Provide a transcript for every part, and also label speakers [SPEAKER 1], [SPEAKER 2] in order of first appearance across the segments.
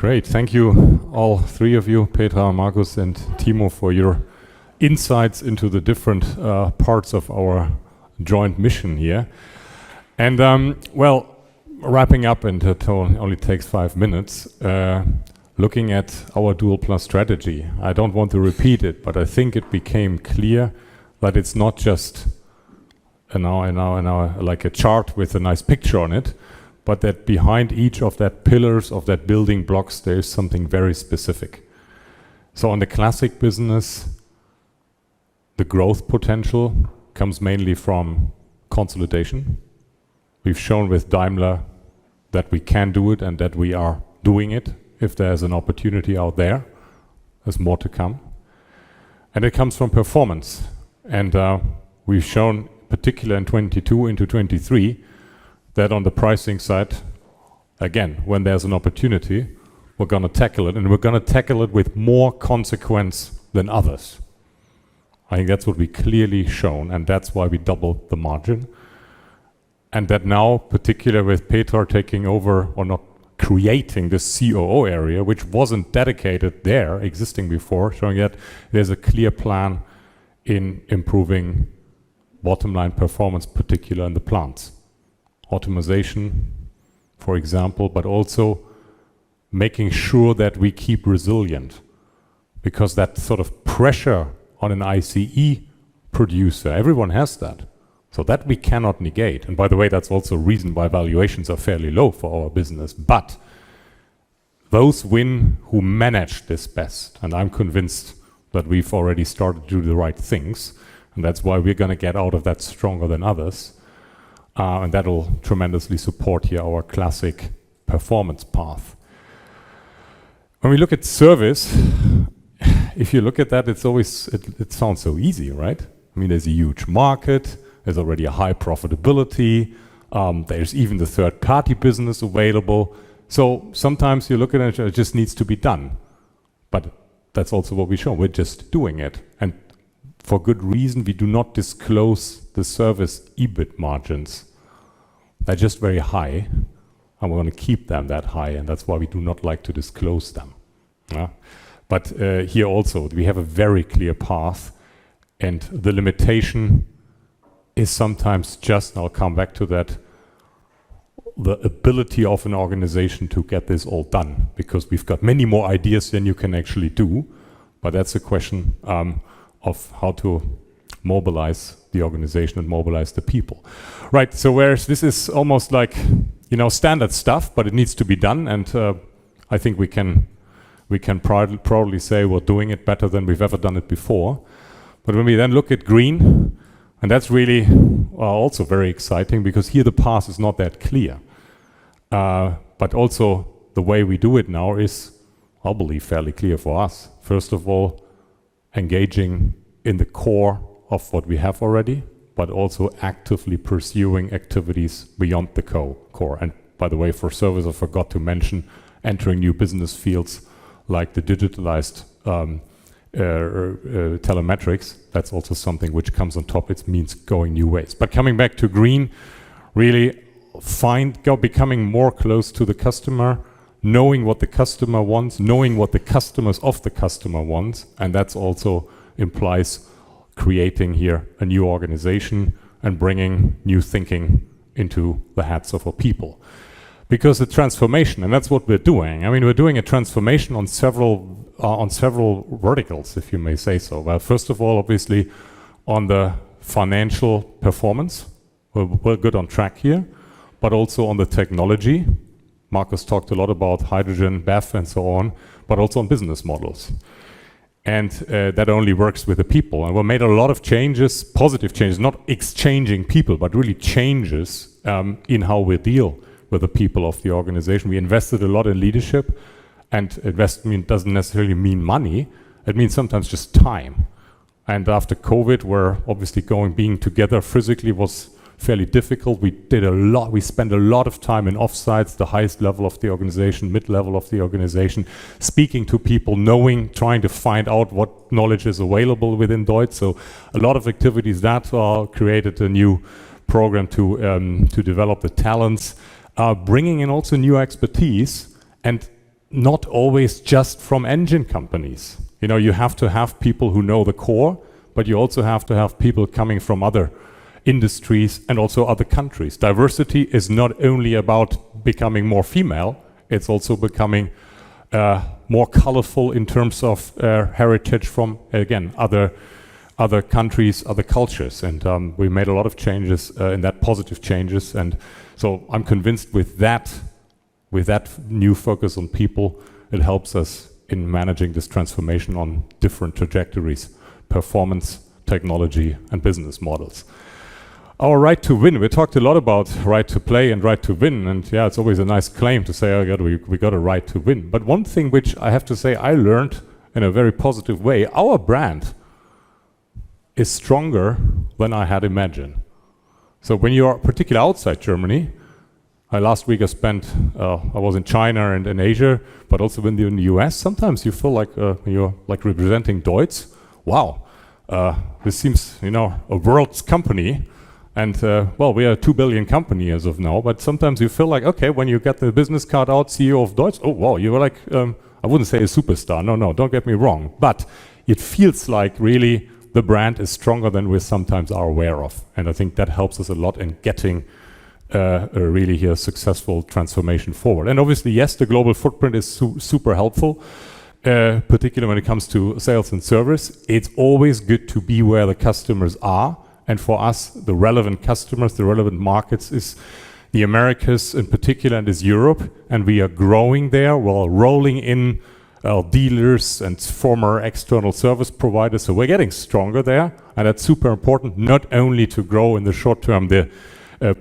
[SPEAKER 1] Great, thank you all three of you, Petra, Markus and Timo, for your insights into the different parts of our joint mission here. And well, wrapping up, and it only takes 5 minutes, looking at our Dual Plus strategy. I don't want to repeat it, but I think it became clear that it's not just like a chart with a nice picture on it, but that behind each of that pillars of that building blocks, there is something very specific. So on the classic business, the growth potential comes mainly from consolidation. We've shown with Daimler that we can do it and that we are doing it. If there's an opportunity out there, there's more to come. And it comes from performance. And we've shown, particularly in 22 into 23, that on the pricing side, again, when there's an opportunity, we're going to tackle it, and we're going to tackle it with more consequence than others. I think that's what we clearly shown, and that's why we doubled the margin. And that now, particularly with Petra taking over, or not creating this COO area, which wasn't dedicated there, existing before, showing that there's a clear plan in improving bottom line performance, particularly in the plants. Automation, for example, but also making sure that we keep resilient, because that sort of pressure on an ICE producer, everyone has that. So that we cannot negate. And by the way, that's also a reason why valuations are fairly low for our business. But those win who manage this best. And I'm convinced that we've already started to do the right things. And that's why we're going to get out of that stronger than others. And that will tremendously support here our classic performance path. When we look at service, if you look at that, it's always, it sounds so easy, right? I mean, there's a huge market, there's already a high profitability, there's even the third-party business available. So sometimes you look at it, it just needs to be done. But that's also what we show, we're just doing it. And for good reason, we do not disclose the service EBIT margins. They're just very high, and we're going to keep them that high, and that's why we do not like to disclose them. Yeah? But here also, we have a very clear path, and the limitation is sometimes just, and I'll come back to that, the ability of an organization to get this all done, because we've got many more ideas than you can actually do, but that's a question of how to mobilize the organization and mobilize the people. Right, so whereas this is almost like, you know, standard stuff, but it needs to be done, and I think we can proudly say we're doing it better than we've ever done it before. But when we then look at green, and that's really also very exciting, because here the path is not that clear. But also the way we do it now is, I believe, fairly clear for us. First of all, engaging in the core of what we have already, but also actively pursuing activities beyond the core. And by the way, for service, I forgot to mention entering new business fields like the digitalized telemetrics. That's also something which comes on top. It means going new ways. But coming back to green, really becoming more close to the customer, knowing what the customer wants, knowing what the customers of the customer wants, and that's also implies creating here a new organization and bringing new thinking into the heads of our people. Because the transformation, and that's what we're doing. I mean, we're doing a transformation on several verticals, if you may say so. Well, first of all, obviously, on the financial performance, we're good on track here, but also on the technology. Markus talked a lot about hydrogen, BEV, and so on, but also on business models. And that only works with the people. And we made a lot of changes, positive changes, not exchanging people, but really changes in how we deal with the people of the organization. We invested a lot in leadership, and investment doesn't necessarily mean money. It means sometimes just time. And after COVID, where obviously being together physically was fairly difficult, we spent a lot of time in offsites, the highest level of the organization, mid-level of the organization, speaking to people, trying to find out what knowledge is available within Deutz. So a lot of activities that created a new program to develop the talents, bringing in also new expertise. And not always just from engine companies. You know, you have to have people who know the core, but you also have to have people coming from other industries and also other countries. Diversity is not only about becoming more female, it's also becoming more colorful in terms of heritage from, again, other countries, other cultures. And we made a lot of changes in that, positive changes. And so I'm convinced with that new focus on people, it helps us in managing this transformation on different trajectories, performance, technology, and business models. Our right to win, we talked a lot about right to play and right to win, and yeah, it's always a nice claim to say, oh God, we got a right to win. But one thing which I have to say I learned in a very positive way, our brand is stronger than I had imagined. So when you are particularly outside Germany, last week I was in China and in Asia, but also when you're in the US, sometimes you feel like you're like representing Deutz. Wow, this seems, you know, a world's company. And well, we are a 2 billion company as of now, but sometimes you feel like, okay, when you get the business card out, CEO of Deutz, oh wow, you were like, I wouldn't say a superstar, no, don't get me wrong, but it feels like really the brand is stronger than we sometimes are aware of. And I think that helps us a lot in getting a really here successful transformation forward. And obviously, yes, the global footprint is super helpful, particularly when it comes to sales and service. It's always good to be where the customers are. And for us, the relevant customers, the relevant markets is the Americas in particular, and is Europe. And we are growing there while rolling in dealers and former external service providers. So we're getting stronger there. And that's super important, not only to grow in the short term the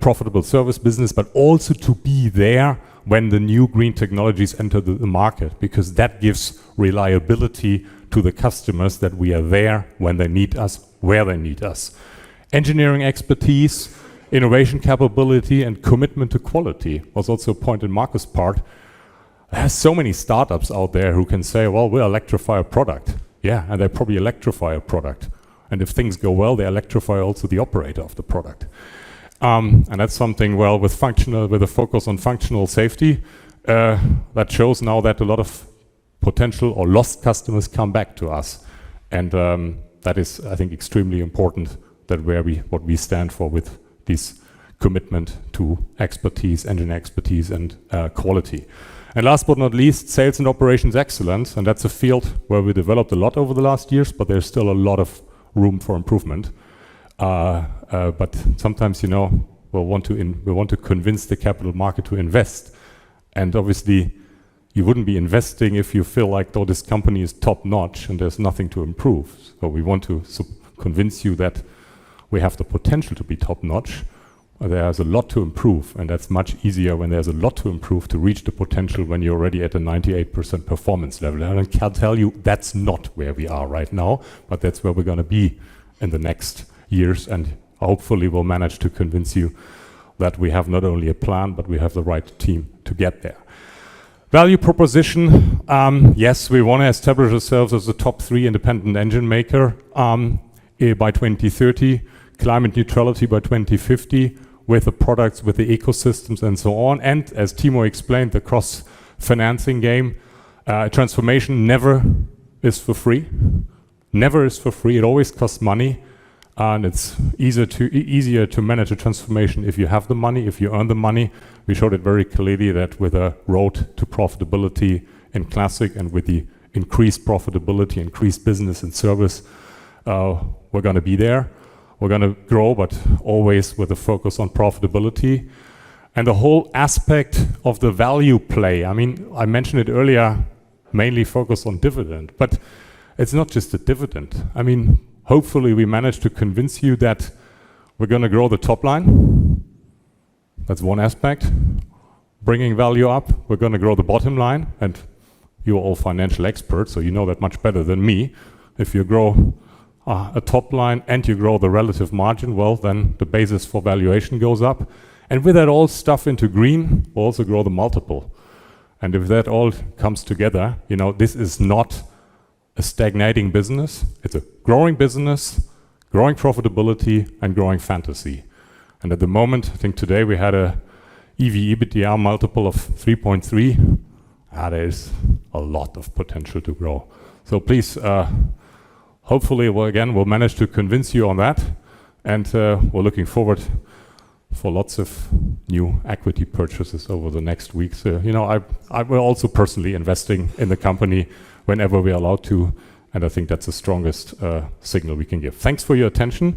[SPEAKER 1] profitable service business, but also to be there when the new green technologies enter the market, because that gives reliability to the customers that we are there when they need us, where they need us. Engineering expertise, innovation capability, and commitment to quality was also a point in Marcus' part. There's so many startups out there who can say, well, we'll electrify a product. Yeah, and they probably electrify a product. And if things go well, they electrify also the operator of the product. And that's something, well, with a focus on functional safety, that shows now that a lot of potential or lost customers come back to us. And that is, I think, extremely important, that what we stand for with this commitment to expertise, engine expertise, and quality. And last but not least, sales and operations excellence. And that's a field where we developed a lot over the last years, but there's still a lot of room for improvement. But sometimes, you know, we want to convince the capital market to invest. And obviously, you wouldn't be investing if you feel like, though, this company is top notch and there's nothing to improve. So we want to convince you that we have the potential to be top notch. There's a lot to improve, and that's much easier when there's a lot to improve to reach the potential when you're already at a 98% performance level. And I can tell you that's not where we are right now, but that's where we're going to be in the next years, and hopefully we'll manage to convince you that we have not only a plan, but we have the right team to get there. Value proposition, yes, we want to establish ourselves as the top 3 independent engine maker by 2030, climate neutrality by 2050, with the products, with the ecosystems and so on. And as Timo explained, the cross-financing game, transformation never is for free. Never is for free, it always costs money. And it's easier to manage a transformation if you have the money, if you earn the money. We showed it very clearly that with a road to profitability in Classic and with the increased profitability, increased business and service, we're going to be there. We're going to grow, but always with a focus on profitability. And the whole aspect of the value play, I mean, I mentioned it earlier, mainly focus on dividend, but it's not just a dividend. I mean, hopefully we manage to convince you that we're going to grow the top line. That's one aspect. Bringing value up, we're going to grow the bottom line. And you're all financial experts, so you know that much better than me. If you grow a top line and you grow the relative margin, well, then the basis for valuation goes up. And with that all stuff into green, we'll also grow the multiple. And if that all comes together, you know, this is not a stagnating business. It's a growing business, growing profitability, and growing fantasy. And at the moment, I think today we had a EV/EBITDA multiple of 3.3. there is a lot of potential to grow. So please, hopefully, we'll manage to convince you on that, and we're looking forward for lots of new equity purchases over the next weeks. We're also personally investing in the company whenever we're allowed to, and I think that's the strongest signal we can give. Thanks for your attention.